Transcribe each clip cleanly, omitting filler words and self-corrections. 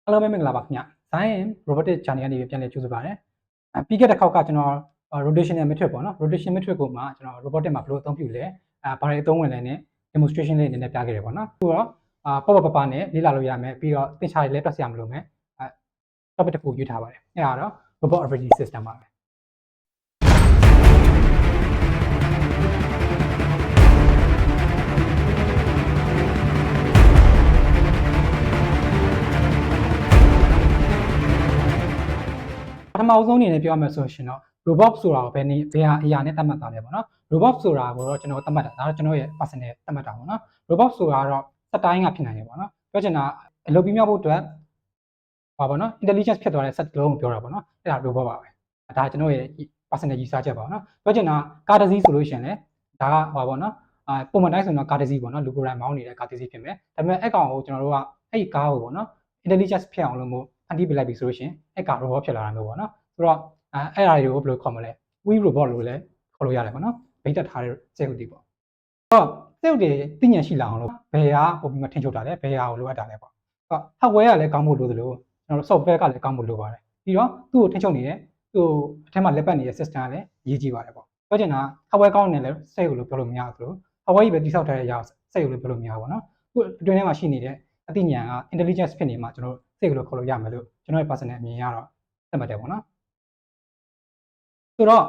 Hello မင်္ဂလာပါခင်ဗျ။ Science Robotic Journey ကနေပြန်လည်ကြိုဆိုပါရစေ။ပြီးခဲ့တဲ့ခေါက်ကကျွန်တော် rotational method ပေါ့နော် rotation method ကိုမှကျွန်တော် robotic မှာဘယ်လိုအသုံးပြုလဲဘာတွေအသုံးဝင်လဲနဲ့ demonstration လေးအနေနဲ့ပြခဲ့တယ်ပေါ့နော်။အခုတော့ပေါ့ပပနဲ့လေ့လာလို့ရမယ်ပြီးတော့သင်္ချာတွေလည်းတွက်စရာမလိုမယ်topic တစ်ခုရွေးထားပါတယ်။အဲ့ဒါတော့ robot operating system ပါပဲ။ပထမဆုံးအနေနဲ့ပြောရမယ်ဆိုရှင်တော့ robot ဆိုတာကိုဘယ်အရာနဲ့သတ်မှတ်တာလဲပေါ့နော် robot ဆိုတာကိုတော့ကျွန်တော်သတ်မှတ်တာဒါတော့ကျွန်တော်ရဲ့ personal သတ်မှတ်တာပေါ့နော် robot ဆိုတာတော့စက်တိုင်းကဖြစ်နိုင်တယ်ပေါ့နော်ပြောချင်တာအလုပ်ပြီးမြောက်ဖို့အတွက်ပါပေါ့နော် intelligence ဖြစ်သွားတဲ့စက်လုံးကိုပြောတာပေါ့နော်အဲ့ဒါ robot ပါပဲဒါကျွန်တော်ရဲ့ personal ယူဆချက်ပါပေါ့နော်ပြောချင်တာကားတစ်စီးဆိုလို့ရှင်လေဒါကဟောပေါ့နော်ပုံမှန်တိုင်းဆိုတော့ကားတစ်စီးပေါ့နော်လူကိုယ်တိုင်မောင်းနေတဲ့ကားတစ်စီးဖြစ်မယ်ဒါပေမဲ့အဲ့ကောင်ကိုကျွန်တော်တို့ကအဲ့ဒီကားကိုပေါ့နော် intelligence ဖြစ်အောင်လို့မို့ဖန်တီးပြလိုက်ပြီဆိုလို့ရှင်အဲ့ကား robot ဖြစ်လာတာမျိုးပေါ့နော်ဆိုတော့အဲ့ဒါတွေကိုဘယ်လိုခေါ်မလဲ we robot လို့လည်းခေါ်လို့ရတယ်ပေါ့နော်ဗိတ်တက်ထားတဲ့စက်ဥတီပေါ့အဲ့တော့စက်ဥတီသိဉာဏ်ရှိလာအောင်လို့ဘယ်ဟာပုံပြီးမှထင်ချုပ်တာလဲဘယ်ဟာကိုလိုအပ်တာလဲပေါ့အဲ့တော့ hardware ကလည်းကောင်းဖို့လိုသလိုကျွန်တော်တို့ software ကလည်းကောင်းဖို့လိုပါတယ်ပြီးတော့သူ့ကိုထင်ချုပ်နေတဲ့သူ့အထက်မှာလက်ပတ်နေတဲ့ system ကလည်းအရေးကြီးပါတယ်ပေါ့ပြောချင်တာ hardware ကောင်းနေလည်းစက်ကိုလို့ပြောလို့မရဘူး hardware ကြီးပဲတိစောက်ထားတဲ့အရာစက်ကိုလို့ပြောလို့မရဘူးပေါ့နော်သူ့အတွင်းထဲမှာရှိနေတဲ့အသိဉာဏ်က intelligence ဖြစ်နေမှကျွန်တော်တို့စက်ကိုလို့ခေါ်လို့ရမယ်လို့ကျွန်တော်ရဲ့ personal အမြင်ကတော့သတ်မှတ်တယ်ပေါ့နော်ဆိုတော့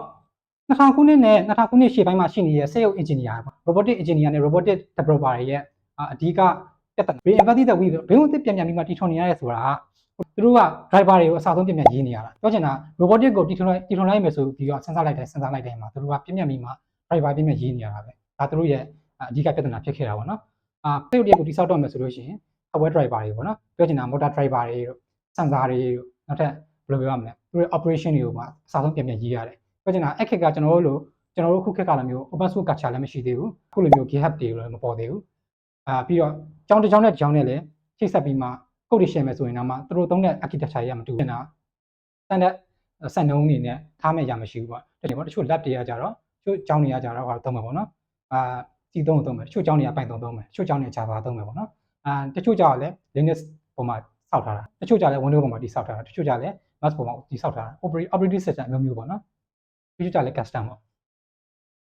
2000ခုနှစ်နဲ့2000ခုနှစ်ရှေ့ပိုင်းမှာရှိနေတဲ့စက်ရုပ် engineer ပေါ့ robotic engineer နဲ့ robotic developer တွေရဲ့အဓိကပြဿနာ re-empathy that we ဘယ်လိုသိပြန်ပြန်ပြီးမှတီထွင်နေရရဲဆိုတာကသူတို့က driver တွေကိုအစားဆုံးပြန်ပြန်ရေးနေရတာပြောချင်တာ robotic ကိုတီထွင်လိုက်မယ်ဆိုပြီးတော့စဉ်းစားလိုက်တယ်မှာသူတို့ကပြန်ပြန်ပြီးမှ driver ပြန်ပြန်ရေးနေရတာပဲဒါသူတို့ရဲ့အဓိကပြဿနာဖြစ်ခဲ့တာပေါ့နော်စက်ရုပ်တွေကိုတိစောက်တော့မယ်ဆိုလို့ရှိရင် hardware driver တွေပေါ့နော်ပြောချင်တာ motor driver တွေတို့ sensor တွေတို့နောက်ထပ်ဘယ်လိုပြောရမလဲသူတို့ operation တွေကိုမှအစားဆုံးပြန်ပြန်ရေးရတယ်ပြောချင်တာအခက်ကကျွန်တော်တို့ခုခက်ကလည်းမျိုး open source culture လည်းမရှိသေးဘူးအခုလိုမျိုး GitHub တွေလည်းမပေါ်သေးဘူးပြီးတော့ကျောင်းတစ်ကျောင်းနဲ့လည်းချိတ်ဆက်ပြီးမှ code တွေ share မယ်ဆိုရင်တော့မှသူတို့သုံးတဲ့ architecture တွေကမတူဘူးနော် standard စံနှုန်းအနေနဲ့ထားမယ့်ရမရှိဘူးပေါ့တချို့ lab တွေကကြတော့တချို့ကျောင်းတွေကကြတော့ဟောသုံးမှာပေါ့နော်စီသုံးမယ်တချို့ကျောင်းတွေက Python သုံးမယ်တချို့ကျောင်းတွေက Java သုံးမယ်ပေါ့နော်တချို့ကြတော့လည်း Linux ပေါ်မှာစောက်ထားတာတချို့ကြလည်း Windows ပေါ်မှာတိစောက်ထားတာတချို့ကြလည်း Mac ပေါ်မှာတိစောက်ထားတာ operating system အမျိုးမျိုးပေါ့နော်တချို့ကြလည်း custom ပေါ့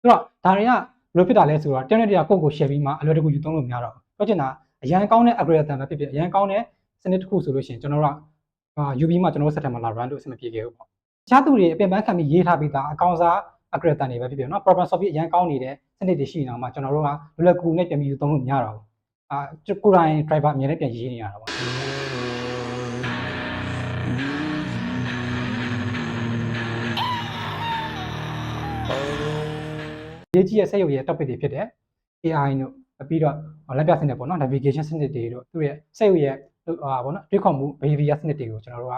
ဆိုတော့ဒါတွေကဘယ်လိုဖြစ်တာလဲဆိုတော့ internet တွေကကိုယ့်ကို share ပြီးမှအလွယ်တကူယူသုံးလို့မရတော့ဘူးပြောချင်တာအရန်ကောင်းတဲ့ algorithm ပဲဖြစ်ဖြစ်အရန်ကောင်းတဲ့စနစ်တစ်ခုဆိုလို့ရှိရင်ကျွန်တော်တို့ကယူပြီးမှကျွန်တော်တို့ set ထဲမှာလာ run လို့အဆင်မပြေခဲ့ဘူးပေါ့တခြားသူတွေအပြင်ပန်းခံပြီးရေးထားပြီးသားအကောင့်စား algorithm တွေပဲဖြစ်ဖြစ်နော် problem solve ပြီးအရန်ကောင်းနေတဲ့စနစ်တွေရှိနေအောင်မှကျွန်တော်တို့ကလွယ်ကူနဲ့ပြန်ပြီးယူသုံးလို့မရတော့ဘူးကိုယ်တိုင် driver အမြင်နဲ့ပြန်ရေးနေရတာပေါ့ရေးကြီးရဲ့စက်ရုပ်ရဲ့ topic တွေဖြစ်တဲ့ AI တို့ပြီးတော့လက်ပြစနစ်ပေါ့နော် navigation စနစ်တွေတို့သူ့ရဲ့စက်ရုပ်ရဲ့ပေါ့နော်တွေးခေါ်မှု behavior စနစ်တွေကိုကျွန်တော်တို့က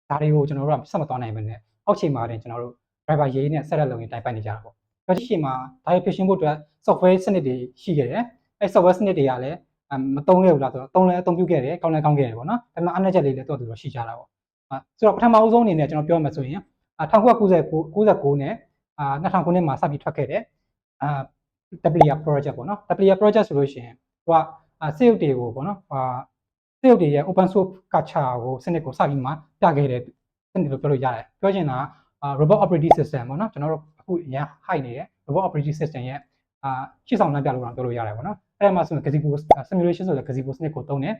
ဒါတွေကိုကျွန်တော်တို့ကဆက်မသွားနိုင်ဘူးနဲ့အောက်ခြေမှာတင်ကျွန်တော်တို့ driver ရေးနဲ့ set up လုပ်ရင်တိုင်ပတ်နေကြတာပေါ့ပြောချင်မှာဒါတွေဖြစ်ရှင်းဖို့အတွက် software စနစ်တွေရှိခဲ့တယ်အဲ software စနစ်တွေကလည်းမသုံးခဲ့ဘူးလားဆိုတော့သုံးပြုခဲ့တယ်ကောင်းခဲ့တယ်ပေါ့နော်ဒါပေမဲ့အနှက်ချက်လေးလည်းတော့သူတို့ရှိကြတာပေါ့ဆိုတော့ပထမဦးဆုံးအနေနဲ့ကျွန်တော်ပြောမှဆိုရင်1999နဲ့2000ခုနှစ်မှာစပြီးထွက်ခဲ့တဲ့Taplia project ပေါ့နော် Taplia project ဆိုလို့ရှိရင်သူကစေရုပ်တွေကိုပေါ့နော်စေရုပ်တွေရဲ့ open source culture ကိုစနစ်ကိုစပြီးမှပြခဲ့တဲ့စနစ်လို့ပြောလို့ရတယ်ပြောချင်တာrobot operating system ပေါ့နော်ကျွန်တော်တို့အခုအရင် high နေတဲ့ robot operating system ရဲ့ရှေ့ဆောင်လမ်းပြလို့ပြောလို့ရတယ်ပေါ့နော်အဲ့ဒါမှဆိုရင် gazebo simulation ဆိုတဲ့ gazebo စနစ်ကိုသုံးတယ်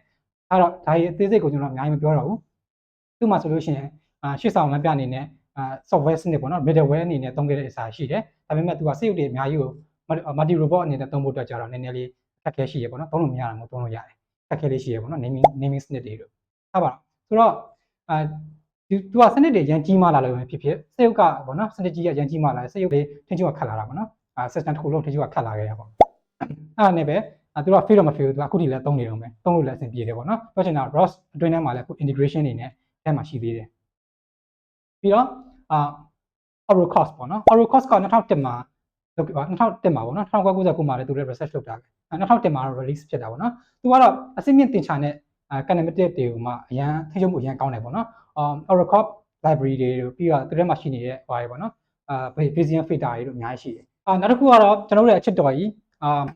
အဲ့တော့ဒါရဲ့အသေးစိတ်ကိုကျွန်တော်အများကြီးမပြောတော့ဘူးသူ့မှာဆိုလို့ရှိရင်ရှေ့ဆောင်လမ်းပြအနေနဲ့software စနစ်ပေါ့နော် middleware အနေနဲ့သုံးခဲ့တဲ့အစားရှိတယ်ဒါပေမဲ့သူကစေရုပ်တွေအများကြီးကို multi robot အနေနဲ့သုံးဖို့အတွက်ကြတော့နည်းနည်းလေးအခက်အခဲရှိရပေါ့နော်သုံးလို့မရတာမဟုတ်သုံးလို့ရတယ်အခက်အခဲလေးရှိရပေါ့နော် naming စနစ်တွေတို့ဟုတ်ပါဆိုတော့သူကစနစ်တွေရန်ကြီးမှလာလို့ဖြစ်စေရုပ်ကပေါ့နော်စနစ်ကြီးရန်ကြီးမှလာစေရုပ်တွေထင်ချုပ်ခတ်လာတာပေါ့နော်system တစ်ခုလုံးထင်ချုပ်ခတ်လာခဲ့ရပေါ့အဲ့ဒါနဲ့ပဲသူက fail တော့မ fail သူကအခုထိလည်းသုံးနေတော့မယ်သုံးလို့လည်းအဆင်ပြေတယ်ပေါ့နော်ပြောချင်တာ ROS အတွင်းထဲမှာလည်းအခု integration တွေနဲ့အဲမှာရှိသေးတယ်ပြီးတော့Orocos ပေါ့နော် Orocos က2001မှာ2001မှာပေါ့နော်1999မှာလည်းသူတို့ research လုပ်တာပဲ2001မှာတော့ release ဖြစ်တာပေါ့နော်သူကတော့အစိမ့်မြင့်သင်္ချာနဲ့ kinematic တွေကိုမှအရန်ထိချုပ်မှုအရန်ကောင်းတယ်ပေါ့နော်Orocos library တွေပြီးတော့သူတို့မှာရှိနေတဲ့ဟိုတွေပေါ့နော်Bayesian filter တွေတို့အများကြီးရှိတယ်နောက်တစ်ခုကတော့ကျွန်တော်တို့ရဲ့အချစ်တော်ကြီး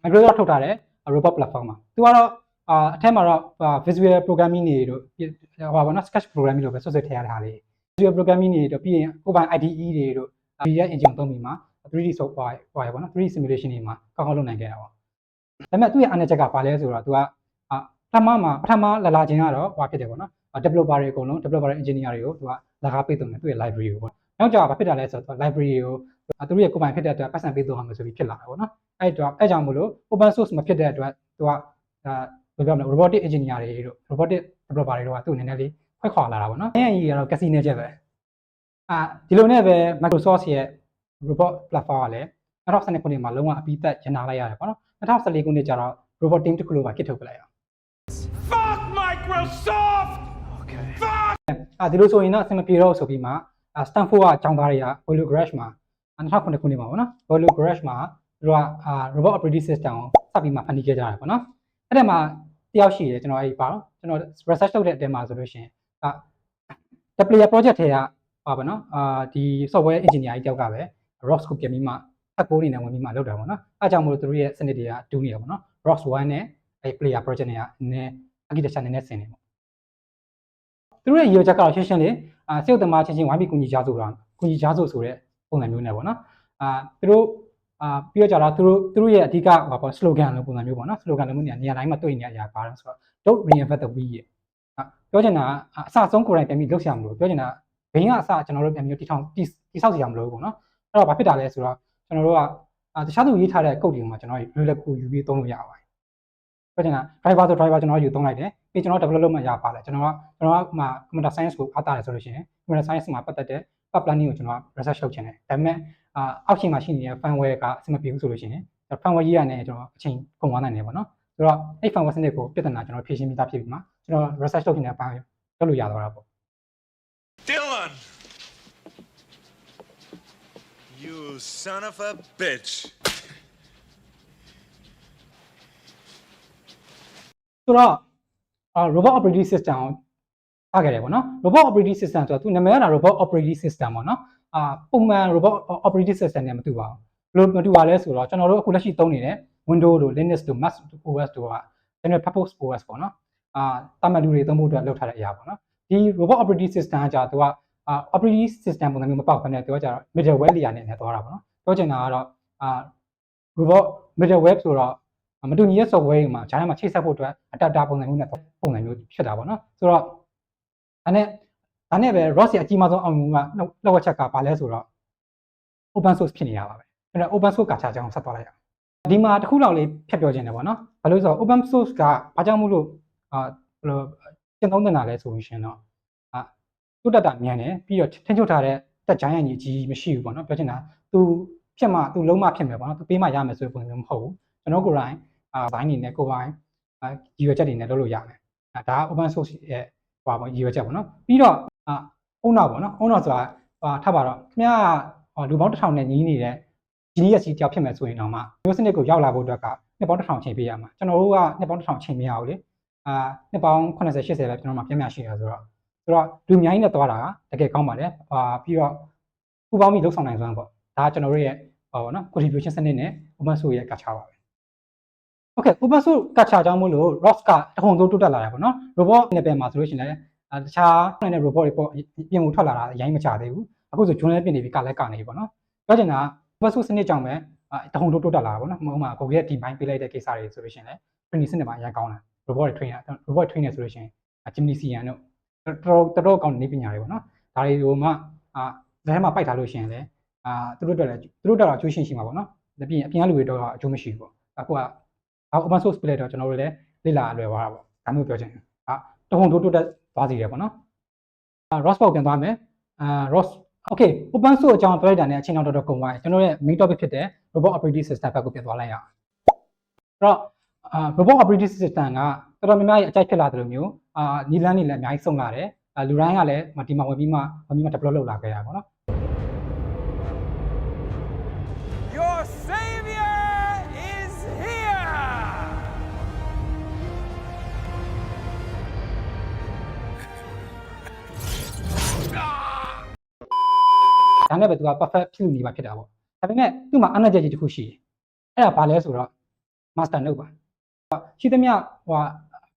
Microsoft ထုတ်ထားတဲ့ robot platform မှာသူကတော့ အထက်မှာတော့ visual programming တွေတို့ဟောပါနော် sketch programming လို့ပဲဆွတ်ဆွတ်ထည့်ရတာလေ visual programming တွေတို့ပြီးရင်ကိုပိုင် IDE တွေတို့ React Engine သုံးပြီးမှ 3D software ဟောရပါနော် 3D simulation တွေမှာကောင်းကောင်းလုပ်နိုင်ခဲ့တာပေါ့ဒါပေမဲ့သူ့ရဲ့အားနည်းချက်ကဘာလဲဆိုတော့သူကပထမလာခြင်းကတော့ဟောဖြစ်တယ်ပေါ့နော် developer တွေအကုန်လုံး developer engineer တွေကိုသူကလက်ကားပေးသုံးတယ်သူ့ရဲ့ library ကိုပေါ့နောက်ကြဘာဖြစ်တာလဲဆိုတော့ library ကိုသူတို့ရဲ့ကိုပိုင်ဖြစ်တဲ့အတွက်ပတ်စံပေးသုံးရမယ်ဆိုပြီးဖြစ်လာတာပေါ့နော်အဲ့ကြောင့်မလို့ open source မဖြစ်တဲ့အတွက်သူကဘယ်ပြောမလဲ robotic engineer တွေတို့ robotic developer တွေတော့သူ့နည်းနည်းလေးခွဲခွာလာတာပေါ့နော်အဲ့အရင်ကတော့ casino နဲ့ချက်ပဲဒီလိုနဲ့ပဲ Microsoft ရဲ့ robot platform ကလည်း2012ခုနှစ်မှာလုံးဝအပြီးသက်ရနာလိုက်ရတယ်ပေါ့နော်2014ခုနှစ်ကျတော့ robot team တစ်ခုလိုပါကစ်ထုတ်ပလိုက်ရအောင် Fuck Microsoft Okay Fuck ဒီလိုဆိုရင်တော့အဆင်မပြေတော့ဆိုပြီးမှStanford ကကျောင်းသားတွေက Bolo Garage မှာ2009ခုနှစ်မှာပေါ့နော် Bolo Garage မှာသူကrobot operating system ကိုစပြီးမှဖန်တီးခဲ့ကြတယ်ပေါ့နော်အဲ့ဒါမှာတယောက်ရှိတယ်ကျွန်တော်အဲ့ဒီပါတော့ကျွန်တော် research လုပ်တဲ့အတဲမှာဆိုလို့ရှိရင်The Player Project ထဲကပါပါနော်ဒီ software engineer ကြီးတယောက်ကပဲ ROS ကိုပြင်ပြီးမှအကိုးနေနဲ့ဝင်ပြီးမှလုပ်တာပေါ့နော်အဲကြောင့်မို့လို့သူတို့ရဲ့စနစ်တွေကတူးနေရပါတော့ ROS 1နဲ့အဲ Player Project တွေကနည်း architecture နည်းနည်းဆင်နေပေါ့သူတို့ရဲ့ရည်ရွယ်ချက်ကတော့ရှင်းရှင်းလေးစေုပ်သမားချင်းချင်းဝိုင်းပြီးကူညီကြဆိုတဲ့ပုံစံမျိုးနဲ့ပေါ့နော်သူတို့ပြီးတော့ကြတော့သူတို့ရဲ့အဓိကဟောပေါ့ slogan လိုပုံစံမျိုးပေါ့နော် slogan လိုမျိုးနေရာတိုင်းမှာတွေ့နေရပါတော့ဆိုတော့ don't reinvent the wheel ပြောချင်တာအစဆုံးကိုယ်တိုင်ပြန်ပြီးလုပ်ဆရာမလို့ပြောချင်တာဘင်းကအစကျွန်တော်တို့ပြန်ပြီးတိဆောက်စီရမလို့ပေါ့နော်အဲ့တော့ဘာဖြစ်တာလဲဆိုတော့ကျွန်တော်တို့ကတခြားသူရေးထားတဲ့ code တွေမှာကျွန်တော်လွယ်လွယ်ကူယူပြီးသုံးလို့ရပါတယ်ပြောချင်တာ driver ဆို driver ကျွန်တော်ယူသုံးလိုက်တယ်ပြီးကျွန်တော် develop လုပ်မှရပါလေကျွန်တော်ကမှ computer science ကိုအားတာတယ်ဆိုလို့ရှိရင် computer science မှာပတ်သက်တဲ့ pub planning ကိုကျွန်တော် research လုပ်ချင်တယ်ဒါပေမဲ့အောက်ခြေမှာရှိနေတဲ့ firmware ကအဆင်မပြေဘူးဆိုလို့ရှိရင် firmware ရေးရတဲ့ကျွန်တော်အချိန်ကုန်သွားနိုင်တယ်ပေါ့နော်ဆိုတော့အဲ့ firmware စနစ်ကိုပြဿနာကျွန်တော်ဖြေရှင်းပြီးသားဖြစ်ပြီးမှကျွန်တော် research လုပ်ချင်တဲ့အပိုင်းလုပ်လို့ရတော့တာပေါ့ Dylan You son of a bitch ဆိုတော့robot operating system ကိုထားခဲ့တယ်ပေါ့နော် robot operating system ဆိုတော့သူနာမည်က robot operating system ပေါ့နော်ပုံမှန် robot operating system နဲ့မတူပါဘူးဘယ်လိုမတူပါလဲဆိုတော့ကျွန်တော်တို့အခုလက်ရှိသုံးနေတဲ့ Windows တို့ Linux တို့ Mac OS တို့က general purpose OS ပေါ့နော်တာမန်လူတွေသုံးဖို့အတွက်လုပ်ထားတဲ့အရာပေါ့နော်ဒီ robot operating system ကကြာသူကoperating system ပုံစံမျိုးမပေါက်ဘဲနဲ့သူကကြာ middleware layer နဲ့သွားတာပေါ့နော်ပြောချင်တာကတော့robot middleware ဆိုတော့မတူညီတဲ့ software တွေမှာဂျာတ်မှာချိတ်ဆက်ဖို့အတွက် adapter ပုံစံမျိုးနဲ့ပုံစံမျိုးဖြစ်တာပေါ့နော်ဆိုတော့ဒါနဲ့ပဲ ROS ရဲ့အကြီးမားဆုံးအောင်မြင်မှုကလောက်ဝက်ချက်ကဘာလဲဆိုတော့ open source ဖြစ်နေတာပါပဲအဲ့တော့ open source ကချာကြောင်းဆက်သွားလိုက်ရအောင်ဒီမှာတစ်ခုလောက်လေးဖြတ်ပြောခြင်းတယ်ပေါ့နော်ဘာလို့ဆိုတော့ open source ကဘာကြောင့်မို့လို့ဘယ်လိုကျင့်သုံးနေတာလဲဆိုလို့ရှိရင်တော့တိုးတက်တာမြန်တယ်ပြီးတော့ထင်ချုပ်ထားတဲ့တက်ဂျိုင်းရည်ကြီးမရှိဘူးပေါ့နော်ပြောချင်တာသူဖြစ်မှသူလုံးမဖြစ်မယ်ပေါ့နော်သူပေးမှရမယ်ဆိုတဲ့ပုံစံမျိုးမဟုတ်ဘူးကျွန်တော်ကိုယ်တိုင်ဘိုင်းနေနဲ့ကိုယ်ပိုင်ရည်ရွယ်ချက်တွေနဲ့လုပ်လို့ရမယ်ဒါက open source ရဲ့ဟောပါရည်ရွယ်ချက်ပေါ့နော်ပြီးတော့အုံနောက်ပေါ့နော်အုံနောက်ဆိုတာထားပါတော့ခင်ဗျားလူပေါင်း1000နဲ့ညီးနေတဲ့ GDS ကြီးကြောက်ဖြစ်မယ်ဆိုရင်တော့မှမျိုးစနစ်ကိုရောက်လာဖို့အတွက်ကနှစ်ပေါင်း1000ချိန်ပေးရမှာကျွန်တော်တို့ကနှစ်ပေါင်း1000ချိန်မရဘူးလေနှစ်ပေါင်း80 80ပဲကျွန်တော်မှပြန်ရှိတာဆိုတော့လူအများကြီးနဲ့သွားတာတကယ်ကောင်းပါတယ်ပြီးတော့ပူပေါင်းပြီးလှုပ်ဆောင်နိုင်စွမ်းပေါ့ဒါကကျွန်တော်တို့ရဲ့ပေါ့နော် contribution စနစ်နဲ့ open source ရဲ့ culture ပါပဲ Okay open source culture ကြောင့်မို့လို့ ROS ကတခုံတိုးတက်လာတယ်ပေါ့နော် robot နဲ့ပဲမှာဆိုလို့ရှိရင်လည်းတခြားတဲ့ robot တွေပေါ့ပြင်ကိုထွက်လာတာအရင်မချသေးဘူးအခုဆို journal ပြင်နေပြီကလည်းကနေပြီပေါ့နော်ပြောချင်တာ open source စနစ်ကြောင့်ပဲတခုံတိုးတက်လာတာပေါ့နော်ဥပမာ Google ရဲ့ team ပိုင်းပေးလိုက်တဲ့ကိစ္စတွေဆိုလို့ရှိရင်လည်း training စနစ်မှာအရင်ကောင်းတယ် robot တွေ train တာ robot train နေဆိုလို့ရှိရင် Gemini CN တို့တော်ကောင်းနေပညာတွေပေါ့နော်ဒါတွေကိုမှဇာတ်မှာပိုက်ထားလို့ရှိရင်လည်းသူတို့တော့အကျိုးရှိမှာပေါ့နော်ဒါပြင်အပြင်ကလူတွေတော့အကျိုးမရှိဘူးပေါ့အခုကopen source ပြလိုက်တော့ကျွန်တော်တို့လည်းလေ့လာလွယ်သွားတာပေါ့ဒါမျိုးပြောချင်တယ်တခုံတိုးတက်သွားစီတယ်ပေါ့နော်ROS ပေါက်ပြန်သွားမယ်ROS okay open source အကြောင်းပြောလိုက်တာနဲ့အချိန်တော်ကုန်သွားတယ်ကျွန်တော်ရဲ့ main topic ဖြစ်တဲ့ robot operating system ဘက်ကိုပြန်သွားလိုက်ရအောင်အဲ့တော့robot operating system ကတော်တော်များများအကြိုက်ဖြစ်လာတယ်လို့မျိုးနီလန်းနေလည်းအများကြီးစုံလာတယ်လူတိုင်းကလည်းဒီမှာဝင်ပြီးမှ develop လုပ်လာခဲ့ရပါတော့ Your savior is here ဒါနဲ့ပဲသူက perfect ဖြစ်လို့နေပါဖြစ်တာပေါ့ဒါပေမဲ့သူ့မှာအနာကျကြီးတစ်ခုရှိတယ်အဲ့ဒါဘာလဲဆိုတော့ master node ပါရှိသမျှ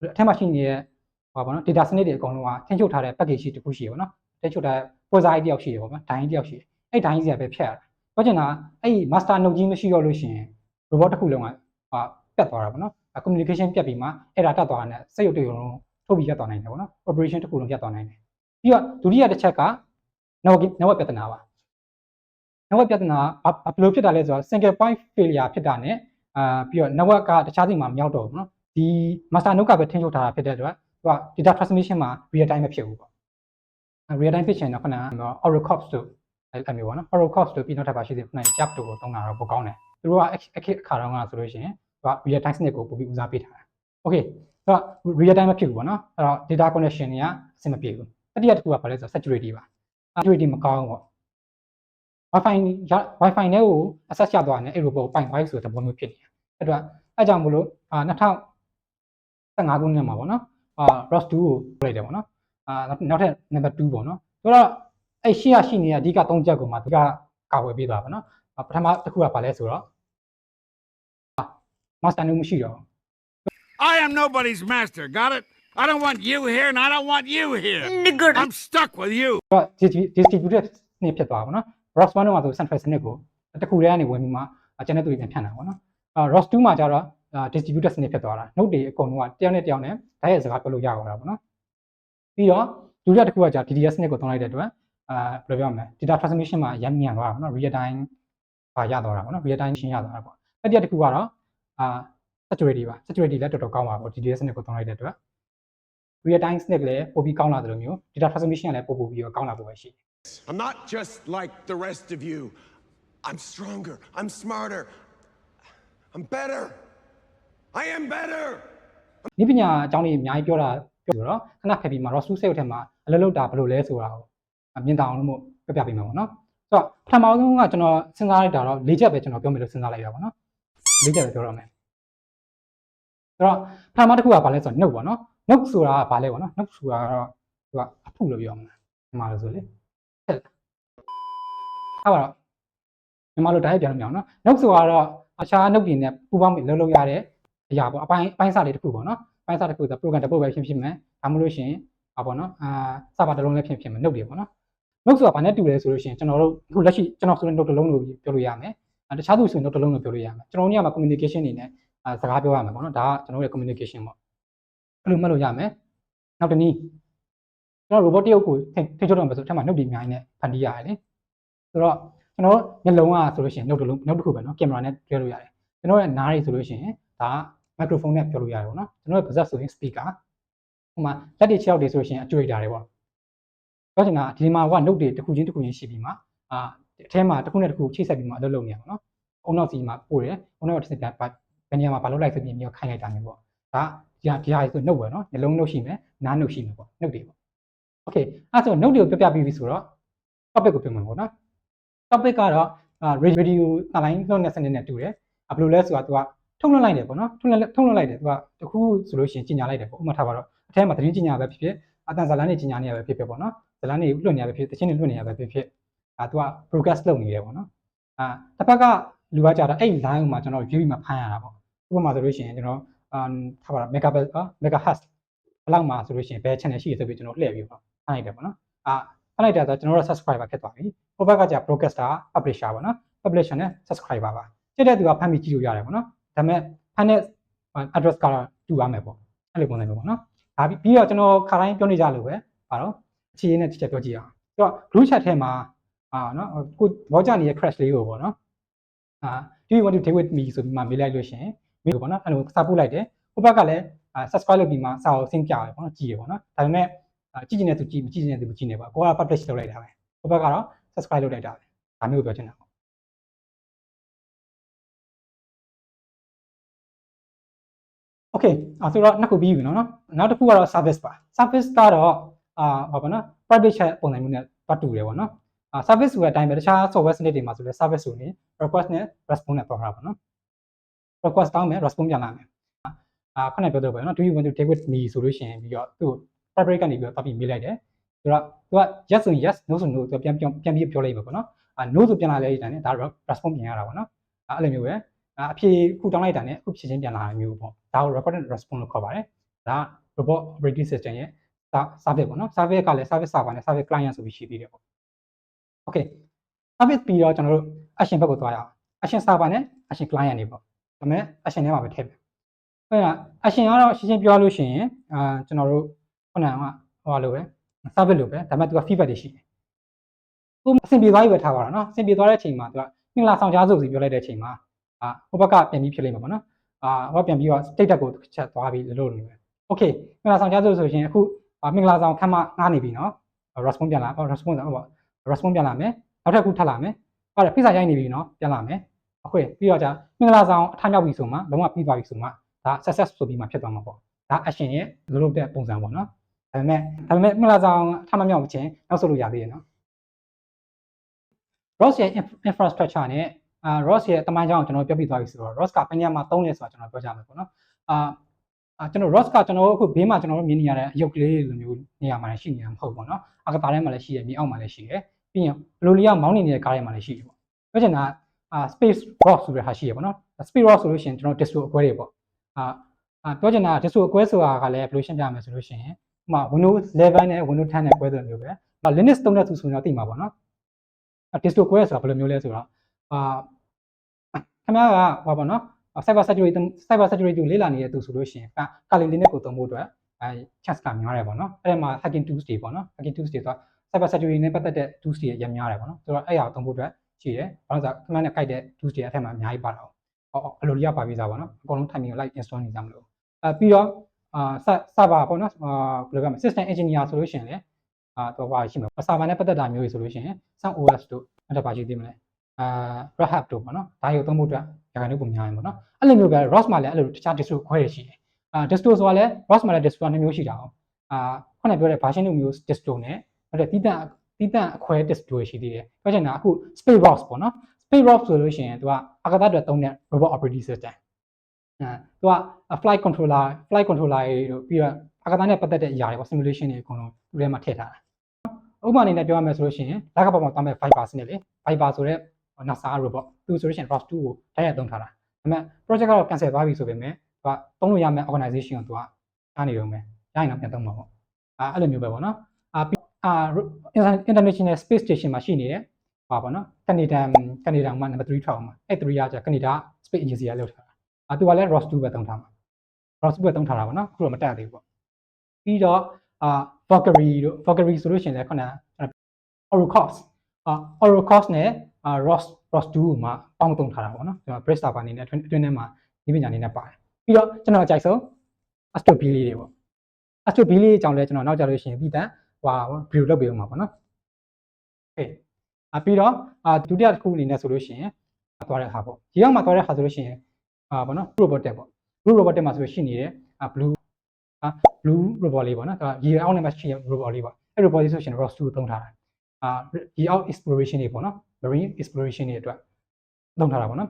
အထက်မှာရှိနေတဲ့ဟောပါနော် data စနစ်တွေအကုန်လုံးကထင်းချုပ်ထားတဲ့ package ရှိတစ်ခုရှိရပါတော့ထင်းချုပ်ထားတဲ့ပွဲစားကြီးတယောက်ရှိရပါတော့ဒိုင်းတယောက်ရှိအဲ့ဒိုင်းစီကပဲဖြတ်ရတာပြောချင်တာအဲ့ master node ကြီးမရှိတော့လို့ရှိရင် robot တစ်ခုလုံးကပြတ်သွားတာပေါ့နော် communication ပြတ်ပြီးမှအဲ့ဒါတက်သွားတာနဲ့စက်ရုပ်တွေလုံးထုတ်ပြီးပြတ်သွားနိုင်တယ်ပေါ့နော် operation တစ်ခုလုံးပြတ်သွားနိုင်တယ်ပြီးတော့ဒုတိယတစ်ချက်က network ပြဿနာပါ network ပြဿနာဘာလို့ဖြစ်တာလဲဆိုတော့ single point failure ဖြစ်တာနဲ့ပြီးတော့ network ကတခြားစီမှာမရောက်တော့ဘူးနော်ဒီ master node ကပဲထိန်းချုပ်ထားတာဖြစ်တဲ့အတွက်သူက data transmission မှာ real time မဖြစ်ဘူးပေါ့ real time ဖြစ်ချင်တော့ခဏ Oracle တို့အဲ့မျိုးပေါ့နော် Oracle တို့ပြီးတော့ထပ်ပါရှိသေးတယ်ခဏ Jap တို့ကိုသုံးတာတော့ပိုကောင်းတယ်သူတို့ကအခါတော့ကဆိုလို့ရှိရင်သူက real time စနစ်ကိုပိုပြီးဦးစားပေးထားတာ okay ဆိုတော့ real time မဖြစ်ဘူးပေါ့နော်အဲ့တော့ data connection တွေကအဆင်မပြေဘူးတတိယတစ်ခုကဘာလဲဆိုတော့ security ပါ security မကောင်းဘူးပေါ့ Wi-Fi နဲ့ကို access ရသွားတယ်အဲ့လိုပေါ့ပိုင် Wi-Fi ဆိုတဲ့သဘောမျိုးဖြစ်နေတယ်အဲ့တော့အဲ့ကြောင့်မလို့2015ခုနှစ်မှာပေါ့နော်ROS 2ကိုပြလိုက်တယ်ပေါ့နော်နောက်ထပ် number 2ပေါ့နော်ဆိုတော့အဲ့ရှေ့ရရှိနေတဲ့အဓိက3ချက်ကိုမှဒီကကာဝယ်ပေးသွားပါနော်ပထမတစ်ခုကဘာလဲဆိုတော့ master node မရှိတော့ I am nobody's master, got it? I don't want you here and I don't want you here. I'm stuck with you. တော့ distributed စနစ်ဖြစ်သွားပါနော် ROS 1တော့ဆို central စနစ်ကိုတစ်ခုတည်းကနေဝင်ပြီးမှကျန်တဲ့သူတွေပြန်ဖြန့်တာပေါ့နော် ROS 2မှာကျတော့distributed စနစ်ဖြစ်သွားတာ node တွေအကုန်လုံးကတယောက်နဲ့တယောက်နဲ့ဓာတ်ရိုက်စကားပြောလို့ရအောင်တာပေါ့နော်ပြီးတော့ဒုတိယတစ်ခုကကြာ DDS စနစ်ကိုသုံးလိုက်တဲ့အတွက်ဘယ်လိုပြောမလဲ data transmission မှာရမ်းမြန်သွားတာပေါ့နော် real time ရသွားတာပေါ့နော် real time ရှင်းရသွားတာပေါ့တတိယတစ်ခုကတော့security ပါ security လည်းတော်တော်ကောင်းပါပေါ့ DDS စနစ်ကိုသုံးလိုက်တဲ့အတွက် real time စနစ်လည်းပိုပြီးကောင်းလာတယ်လို့မျိုး data transmission လည်းပိုပြီးကောင်းလာဖို့ပဲရှိတယ် I'm not just like the rest of you. I'm stronger. I'm smarter. I'm better. I am better. ဒီပညာအကြောင်းလေးအများကြီးပြောဆိုတော့ခဏဖက်ပြီးမှ ROS 2 sale ထဲမှာအလုပ်လုပ်တာဘယ်လိုလဲဆိုတာကိုမြင်တောင်လို့ပြပြပေးမှာပေါ့နော်ဆိုတော့ပထမဆုံးကကျွန်တော်စဉ်းစားလိုက်တာတော့၄ချက်ပဲကျွန်တော်ပြောမယ်လို့စဉ်းစားလိုက်ရပါပေါ့နော်၄ချက်ပဲပြောရမယ်ဆိုတော့ပထမတစ်ခုကဘာလဲဆိုတော့ note ပေါ့နော် note ဆိုတာကဘာလဲပေါ့နော် note ဆိုတာကတော့သူကအဖုလို့ပြောမှာမြန်မာလို့ဆိုလေဟုတ်ပါတော့မြန်မာလိုတိုင်းပြန်လို့မရအောင်နော် note ဆိုတာတော့အခြား note တွေနဲ့ပူပေါင်းပြီးလုပ်ရတဲ့အရာပေါ့အပိုင်းစားလေးတစ်ခုပေါ့နော်ပိုင်းစားတစ်ခုဆို program တစ်ပုဒ်ပဲဖြစ်မယ်ဒါမှမဟုတ်လို့ရှိရင်ပေါ့နော်server တစ်လုံးလည်းဖြစ်မယ် note တွေပေါ့နော် note ဆိုတာဘာနဲ့တူလဲဆိုလို့ရှိရင်ကျွန်တော်တို့အခုလက်ရှိကျွန်တော်ဆိုတဲ့ note တစ်လုံးလို့ပြောလို့ရမယ်တခြားသူဆိုရင် note တစ်လုံးလို့ပြောလို့ရမယ်ကျွန်တော်တို့ညမှာ communication တွေနဲ့စကားပြောရမယ်ပေါ့နော်ဒါကကျွန်တော်တို့ရဲ့ communication ပေါ့အဲ့လိုမှတ်လို့ရမယ်နောက်တစ်နည်းကျွန်တော် robot တယောက်ကိုထိချုပ်တော့မယ်ဆိုအထက်မှာ note တွေအများကြီးနဲ့ဖန်တီးရတယ်လေဆိုတော့ကျွန်တော်မျက်လုံးကဆိုလို့ရှိရင် note တစ်လုံး note တစ်ခုပဲနော် camera နဲ့ပြောလို့ရတယ်ကျွန်တော်ရဲ့နားတွေဆိုလို့ရှိရင်ဒါ microphone နဲ့ပြောလို့ရတယ်ပေါ့နော်ကျွန်တော်ရဲ့ပါးစပ်ဆိုရင် speaker ဟိုမှာလက်တွေခြေထောက်တွေဆိုလို့ရှိရင် actuator တွေပေါ့ပြောချင်တာဒီမှာက note တွေတစ်ခုချင်းရှိပြီးမှအထဲမှာတစ်ခုနဲ့တစ်ခုချိတ်ဆက်ပြီးမှအလုပ်လုပ်နေရပါတော့အုံနောက်စီမှာပို့တယ်အုံနောက်တစ်စက်ပြန်ဘယ်နေရာမှာဘာလုပ်လိုက်ဆိုပြီးခိုင်းလိုက်တာမျိုးပေါ့ဒါဒီဟာဆို note ပဲနော်ညလုံး note ရှိမယ်နား note ရှိမယ်ပေါ့ note တွေပေါ့ okay အဲ့ဆို note တွေကိုပြပြီးဆိုတော့ topic ကိုပြောမှာပေါ့နော် topic ကတော့ radio အလိုင်းလွှင့်တဲ့စနစ်နဲ့တူတယ်ဘယ်လိုလဲဆိုတာ तू ကထုတ်လွှင့်လိုက်တယ်ပေါ့နော်ထုတ်လွှင့်လိုက်တယ် तू ကတခုဆိုလို့ရှိရင်ကြီးညာလိုက်တယ်ပေါ့ဥပမာထားပါတော့အထဲမှာသတင်းကြီးညာပဲဖြစ်ဖြစ်အတန်ဇာလန်းတွေကြီးညာနေရပဲဖြစ်ဖြစ်ပေါ့နော်ဇာလန်းတွေလွှင့်နေရပဲဖြစ်တချင်းတွေလွှင့်နေရပဲဖြစ်ဖြစ်သူက broadcast လုပ်နေတယ်ပေါ့နော်တစ်ဖက်ကလူကကြတော့အဲ့ line မှာကျွန်တော် view မှာဖမ်းရတာပေါ့ဥပမာဆိုလို့ရှိရင်ကျွန်တော်ထားပါတော့ megahertz ဘယ်လောက်မှာဆိုလို့ရှိရင်ဘယ် channel ရှိရဆိုပြီးကျွန်တော်လှည့်ပြီးပေါ့ဖမ်းလိုက်တယ်ပေါ့နော်ဖမ်းလိုက်တာဆိုကျွန်တော်တို့ subscriber ဖြစ်သွားပြီဟိုဘက်ကကြ broadcaster publisher ပေါ့နော် publisher နဲ့ subscriber ပါတဲ့သူကဖမ်းပြီးကြည့်လို့ရတယ်ပေါ့နော်ဒါပေမဲ့ဖမ်းတဲ့ address ကတော့တူရမယ်ပေါ့အဲ့လိုပုံစံမျိုးပေါ့နော်ဒါပြီးတော့ကျွန်တော်ခါတိုင်းပြောနေကြလို့ပဲပါတော့အခြေအနေနဲ့တစ်ချက်ပြောကြည့်အောင်ဆိုတော့ group chat ထဲမှာနော်ကိုဘောကြနေတဲ့ crash လေးကိုပေါ့နော်do you want to take with me ဆိုပြီးမှမေးလိုက်လို့ရှိရင်မေးလို့ပေါ့နော်အဲ့လိုစာပို့လိုက်တယ်ဟိုဘက်ကလည်း subscribe လုပ်ပြီးမှစာကိုဆင်းပြရတယ်ပေါ့နော်ကြည့်ရပေါ့နော်ဒါပေမဲ့ကြည့်နေတဲ့သူကြည့်မကြည့်နေတဲ့သူမကြည့်နေပါကိုက publish လုပ်လိုက်တာပဲဟိုဘက်ကတော့ subscribe လုပ်လိုက်တာပဲဒါမျိုးကိုပြောချင်တာပေါ့okay ဆိုတော့နှစ်ခုပြီးပြီနော်နောက်တစ်ခုကတော့ service ပါ service ကတော့ဘာပေါ့နော် private chat ပုံစံမျိုးနဲ့ပတ်တူတယ်ပေါ့နော်service ဆိုတဲ့အတိုင်းပဲတခြား software စနစ်တွေမှာဆိုလဲ service ဆိုနေ request နဲ့ response နဲ့ပေါ်တာပေါ့နော် request တောင်းမယ် response ပြန်လာမယ်ခုနပြောတော့ပဲနော် do you want to take with me ဆိုလို့ရှိရင်ပြီးတော့သူ့ private ကနေပြီးတော့ပြီးမေးလိုက်တယ်ဆိုတော့သူက yes ဆိုရင် yes no ဆို no သူပြန်ပြီးပြောလိုက်မှာပေါ့နော်no ဆိုပြန်လာလဲတဲ့နဲ့ဒါ response ပြန်ရတာပေါ့နော်အဲ့လိုမျိုးပဲအဖြေခုတောင်းလိုက်တာနဲ့အခုဖြေချင်းပြန်လာတာမျိုးပေါ့ဒါကို recorded response လို့ခေါ်ပါတယ် ဒါ robot operating system ရဲ့ service ပေါ့နော် service ကလည်း service server နဲ့ service client ဆိုပြီးရှိသေးတယ်ပေါ့ okay service ပြီးတော့ကျွန်တော်တို့ action ဘက်ကိုသွားရအောင် action server နဲ့ action client တွေပေါ့ဒါပေမဲ့ action ထဲမှာပဲထည့်မယ်အဲ့ဒါ action ကတော့ရှင်းရှင်းပြောလို့ရှိရင်ကျွန်တော်တို့ခုနကဟိုလိုပဲ service လိုပဲဒါပေမဲ့ तू က feedback တွေရှိတယ်သူအဆင်ပြေသွားပြီပဲထားပါတော့เนาะအဆင်ပြေသွားတဲ့အချိန်မှာ तू ကမင်္ဂလာဆောင်ကြားစုစီပြောလိုက်တဲ့အချိန်မှာဟိုဘက်ကပြန်ပြီးဖြစ်လိမ့်မယ်ပေါ့နော်ဟိုပြန်ပြီးတော့ state ကိုချက်သွားပြီးလို့နေမယ် okay မင်္ဂလာဆောင်ကြားစုဆိုရင်အခုမင်္ဂလာဆောင်ခမ်းမငားနေပြီเนาะ response ပြန်လာ response ဟုတ်ပါ response ပြန်လာမယ်နောက်ထပ်ခုထပ်လာမယ်ဟုတ်တယ်ဖိစာရိုက်နေပြီเนาะပြန်လာမယ်okay ပြီးတော့じゃမင်္ဂလာဆောင်အထားမြောက်ပြီဆိုမှလုံးဝပြီးသွားပြီဆိုမှဒါ success ဆိုပြီးမှဖြစ်သွားမှာပေါ့ဒါ action ရဲ့လုပ်တဲ့ပုံစံပေါ့เนาะဒါပေမဲ့မင်္ဂလာဆောင်အထားမမြောက်ခြင်းနောက်ဆိုလို့ရသေးတယ်เนาะ ROS ရဲ့ infrastructure နဲ့ROS ရဲ့တမိုင်းကြောင်းကိုကျွန်တော်ပြောပြသွားပြီဆိုတော့ ROS ကဘယ်နေရာမှာသုံးလဲဆိုတာကျွန်တော်ပြောကြမယ်ပေါ့နော်ကျွန်တော် ROS ကကျွန်တော်အခုဘေးမှာကျွန်တော်တို့မြင်နေရတဲ့အရုပ်ကလေးလိုမျိုးနေရာမှာရှိနေတာမဟုတ်ဘူးပေါ့နော်အကတာထဲမှာလည်းရှိတယ်မြေအောက်မှာလည်းရှိတယ်ပြီးရင်ဘလိုလီကမောင်းနေတဲ့ကားထဲမှာလည်းရှိတယ်ပေါ့ပြောချင်တာspace ROS ဆိုတဲ့ဟာရှိရပေါ့နော် space ROS ဆိုလို့ရှိရင်ကျွန်တော် distro အကွဲတွေပေါ့ပြောချင်တာ distro အကွဲဆိုတာကလည်းဘယ်လိုရှင်းပြမလဲဆိုလို့ရှိရင်ဥပမာ Windows 11နဲ့ Windows 10နဲ့ကွဲတဲ့မျိုးပဲLinux သုံးတဲ့သူဆိုရင်တော့သိမှာပေါ့နော်distro ကွဲဆိုတာဘယ်လိုမျိုးလဲဆိုတော့ခင်ဗျားကဟောပါနော် cyber security ကိုလေ့လာနေတဲ့သူဆိုလို့ရှိရင်Kali Linux ကိုသုံးဖို့အတွက်chance ကများတယ်ပေါ့နော်အဲ့ဒါမှာ hacking tools တွေပေါ့နော် hacking tools တွေဆို cyber security နဲ့ပတ်သက်တဲ့ tools တွေရများတယ်ပေါ့နော်ဆိုတော့အဲ့ဟာကိုသုံးဖို့အတွက်ရှိတယ်ဘာလို့ဆိုခင်ဗျားနဲ့ကြိုက်တဲ့ tools တွေအထက်မှာအများကြီးပါတာအလိုရပါပြီးသားပေါ့နော်အကုန်လုံး timing ကို like install နေကြမလို့ပြီးတော့server ပေါ့နော်ဘယ်လိုပြောမလဲ system engineer ဆိုလို့ရှိရင်လည်းတော့ပါရှိမှာ server နဲ့ပတ်သက်တာမျိုးတွေဆိုလို့ရှိရင် Sun OS တို့အဲ့ဒါပါရှိသေးမလဲRed Hat တို့ပေါ့နော်ဒါတွေကိုသုံးဖို့အတွက်ရခိုင်တို့ပုံများရင်ပေါ့နော်အဲ့လိုမျိုးပဲ ROS မှာလည်းအဲ့လိုတခြား distro ခွဲရရှိတယ်distro ဆိုတာလည်း ROS မှာလည်း distro နှစ်မျိုးရှိတာအောင်ခုနပြောတဲ့ version မျိုး distro နဲ့အဲ့ဒါတီးတန့်အခွဲ distro ရှိသေးတယ်ပြောချင်တာအခု Space ROS ပေါ့နော် Space ROS ဆိုလို့ရှိရင်သူကအကသအတွက်သုံးတဲ့ robot operating system သူက flight controller တွေတို့ပြီးတော့အကသနဲ့ပတ်သက်တဲ့အရာတွေပေါ့ simulation တွေအကုန်လုံးသူထဲမှာထည့်ထားတာဥပမာအနေနဲ့ပြောရမယ်ဆိုလို့ရှိရင်လက်ကပေါ်မှာတောင်းမဲ့ Viper စနစ်လေ Viper ဆိုတဲ့ NASA robot သူဆိုလို့ရှိရင် ROS 2ကိုတိုက်ရိုက်သုံးထားတာဒါပေမဲ့ project ကတော့ cancel သွားပြီဆိုပေမဲ့သူကသုံးလို့ရမယ့် organization ကိုသူကအားနေရုံပဲရရင်တော့ပြန်သုံးမှာပေါ့အဲ့လိုမျိုးပဲပေါ့နော်international space station မှာရှိနေတဲ့ဟာပေါ့နော်ကနေဒါမှာ number 3 ထောက်မှာအဲ့3ကကျကနေဒါ space agency ကလောက်ထားတာသူကလည်း ROS 2ပဲသုံးထားမှာ ROS 2ပဲသုံးထားတာပေါ့နော်အခုတော့မတက်သေးဘူးပေါ့ပြီးတော့Valkyrie ဆိုလို့ရှိရင်လည်းခုနက Oracos နဲ့ ROS 2မှာပေါင်းသုံးထားတာပေါ့နော်ကျွန်တော် Bridge server အနေနဲ့အတွင်းထဲမှာဒီပညာအနေနဲ့ပါတယ်ပြီးတော့ကျွန်တော်အကြိုက်ဆုံး Astro Billy တွေပေါ့ Astro Billy အကြောင်းလဲကျွန်တော်နောက်ကြလို့ရှိရင်ပြီးတန်းview လုပ်ပေးအောင်ပါပေါ့နော်ဟေးပြီးတော့ဒုတိယတစ်ခုအနေနဲ့ဆိုလို့ရှိရင်သွားတဲ့ဟာပေါ့ဒီရောက်မှာသွားတဲ့ဟာဆိုလို့ရှိရင်ပေါ့နော် robotic ပေါ့ robotic မှာဆိုလို့ရှိနေတယ် blue robot လေးပေါ့နော်ဒါရေအောက်နဲ့မှရှိတဲ့ robot လေးပေါ့အဲ့ robot လေးဆိုရှင် ROS 2ကိုသုံးထားတာရေအောက် exploration တွေပေါ့နော် marine exploration တွေအတွက်သုံးထားတာပေါ့နော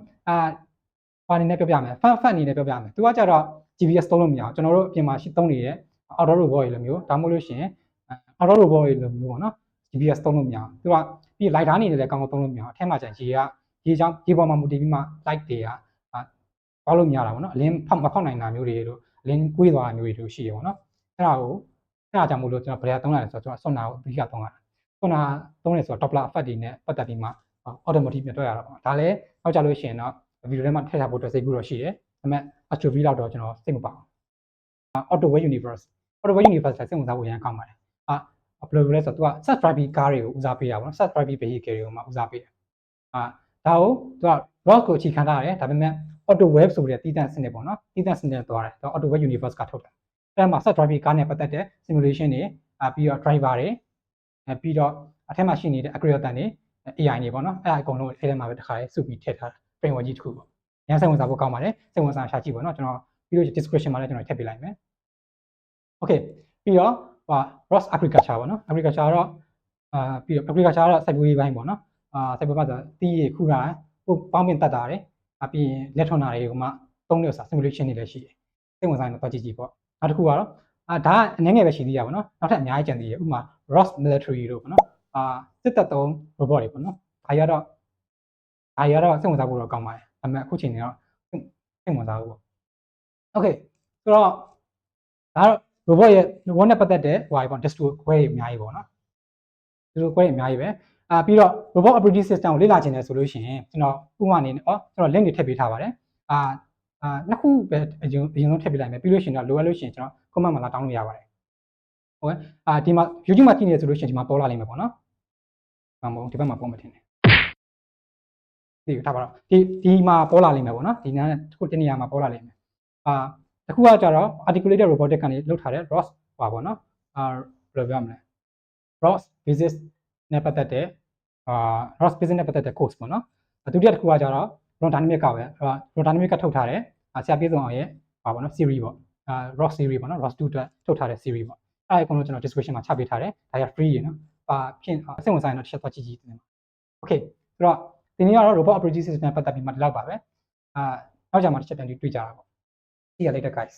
်ဘာအနေနဲ့ပြောပြမယ် fan အနေနဲ့ပြောပြမယ်သူကကြတော့ GPS သုံးလို့မရအောင်ကျွန်တော်တို့အပြင်မှာရှိသုံးနေတဲ့ outdoor robot တွေလိုမျိုးဒါမှမဟုတ်လို့ရှိရင် outdoor robot တွေလိုမျိုးပေါ့နော် GPS သုံးလို့မရအောင်သူကပြီး light ဓာတ်နေလည်းကောင်းကောင်းသုံးလို့မရအောင်အထက်မှာကျရေပေါ်မှာမူတည်ပြီးမှ light တွေကသွားလို့မရတာပေါ့နော်အလင်းမဖောက်နိုင်တာမျိုးတွေတို့လင်းကွေးသွားတာမျိုးတွေတို့ရှိရပေါ့နော်အဲ့ဒါကြောင့်မို့လို့ကျွန်တော်ဗရယ်သုံးရတယ်ဆိုတော့ကျွန်တော်ဆွန်နာကိုအဓိကသုံးရတာဆွန်နာသုံးတယ်ဆိုတော့ Doppler effect တွေနဲ့ပတ်သက်ပြီးမှ automotive ပြတွေ့ရတာပေါ့ဒါလည်းနောက်ကြလို့ရှိရင်တော့ဗီဒီယိုထဲမှာထည့်ထားဖို့အတွက်စိတ်ကူးတော့ရှိတယ်ဒါပေမဲ့ Astro V လောက်တော့ကျွန်တော်စိတ်မပါဘူး Autoway Universe လည်းစိတ်ဝင်စားဖို့ရန်ကောင်းပါတယ်ဘယ်လိုလဲဆိုတော့သူက self driving car တွေကိုဦးစားပေးတာပေါ့နော် self driving vehicle တွေကိုမှဦးစားပေးတယ်ဒါကိုသူက ROS ကိုအခြေခံထားရတယ်ဒါပေမဲ့ AutoWeb ဆိုတဲ့တည်တံ့စနစ်ပေါ့နော်တည်တံ့စနစ်သွားတယ်သူ AutoWeb Universe ကထုတ်တာအဲ့မှာ self driving car နဲ့ပတ်သက်တဲ့ simulation တွေပြီးတော့ driver တွေပြီးတော့အထက်မှာရှိနေတဲ့ algorithm တွေ AI တွေပေါ့နော်အဲ့အကုန်လုံးအဲ့ထဲမှာပဲတစ်ခါလေးစုပြီးထည့်ထားတာ framework ကြီးတစ်ခုပေါ့ညစိတ်ဝင်စားဖို့ကောင်းပါတယ်စိတ်ဝင်စားရှာကြည့်ပေါ့နော်ကျွန်တော်ပြီးတော့ description မှာလည်းကျွန်တော်ထည့်ပေးလိုက်မယ် okay ပြီးတော့ROS agriculture ပေါ့နော် agriculture တော့ပြီးတော့ agriculture ကတော့စိုက်ပျိုးရေးပိုင်းပေါ့နော်စိုက်ပျိုးမှာဆိုတီးရခူတာဟိုပေါင်းပင်တက်တာတွေပြီးရင်လက်ထွန်တာတွေကိုမှသုံးလို့ဆိုတာ simulation တွေလည်းရှိတယ်စိတ်ဝင်စားရင်တော့ကြည့်ကြည့်ပေါ့နောက်တစ်ခုကတော့ဒါအနေငယ်ပဲရှိသေးရပါတော့နောက်ထပ်အများကြီးကြံသေးတယ်ဥပမာ ROS military တို့ပေါ့နော်စစ်တပ်သုံး robot တွေပေါ့နော်ဒါရတော့စိတ်ဝင်စားဖို့တော့ကောင်းပါတယ်ဒါပေမဲ့အခုချိန်နေတော့စိတ်ဝင်စားဘူးပေါ့ okay ဆိုတော့ ဒါကတော့ robot ရဲ့ robot နဲ့ပတ်သက်တဲ့ဟိုပေါ့ distro ခွဲတွေအများကြီးပေါ့နော်ဒီလိုခွဲတွေအများကြီးပဲပြီးတော့ robot operating system ကိုလေ့လာချင်တယ်ဆိုလို့ရှိရင်ကျွန်တော်ဥပမာအနေနဲ့ကျွန်တော် link တွေထည့်ပေးထားပါတယ်နှစ်ခုပဲအရင်ဆုံးထည့်ပေးလိုက်မယ်ပြီးလို့ရှိရင်တော့လိုအပ်လို့ရှိရင်ကျွန်တော် comment မှာလာတောင်းလို့ရပါတယ်ဟုတ်ကဲ့ဒီမှာ YouTube မှာကြည့်နေဆိုလို့ရှိရင်ဒီမှာပေါ်လာလိမ့်မယ်ပေါ့နော်မဟုတ်ဒီဘက်မှာပေါ်မထင်နဲ့ဒီထားပါတော့ဒီမှာပေါ်လာလိမ့်မယ်ပေါ့နော်ဒီနားတစ်ခုတနေရာမှာပေါ်လာလိမ့်မယ်တခုကကြတော့ articulated robotic ကနေလောက်ထားတဲ့ ROS ပါပေါ့နော်ဘယ်လိုပြောမလဲ ROS basis နဲ့ပတ်သက်တဲ့ROS basis နဲ့ပတ်သက်တဲ့ course ပေါ့နော်ဒုတိယတစ်ခုကကြတော့ Ron Dynamic ကပဲRon Dynamic ကထုတ်ထားတဲ့ဆရာပြေဆုံးအောင်ရဲ့ပါပေါ့နော် series ပေါ့ROS series ပေါ့နော် ROS 2အတွက်ထုတ်ထားတဲ့ series ပေါ့အဲ့ဒါကိုကျွန်တော် description မှာချပေးထားတယ်ဒါရ free ရေနော်ဖြင့်စိတ်ဝင်စားရင်တော့တစ်ချက်သွားကြည့်ကြည့်တင်ပါ okay ဆိုတော့ဒီနေ့ကတော့ robot operating system နဲ့ပတ်သက်ပြီးမှဒီလောက်ပါပဲနောက်ကြမှာတစ်ချက်ပြန်တွေ့ကြတာပေါ့see you later guys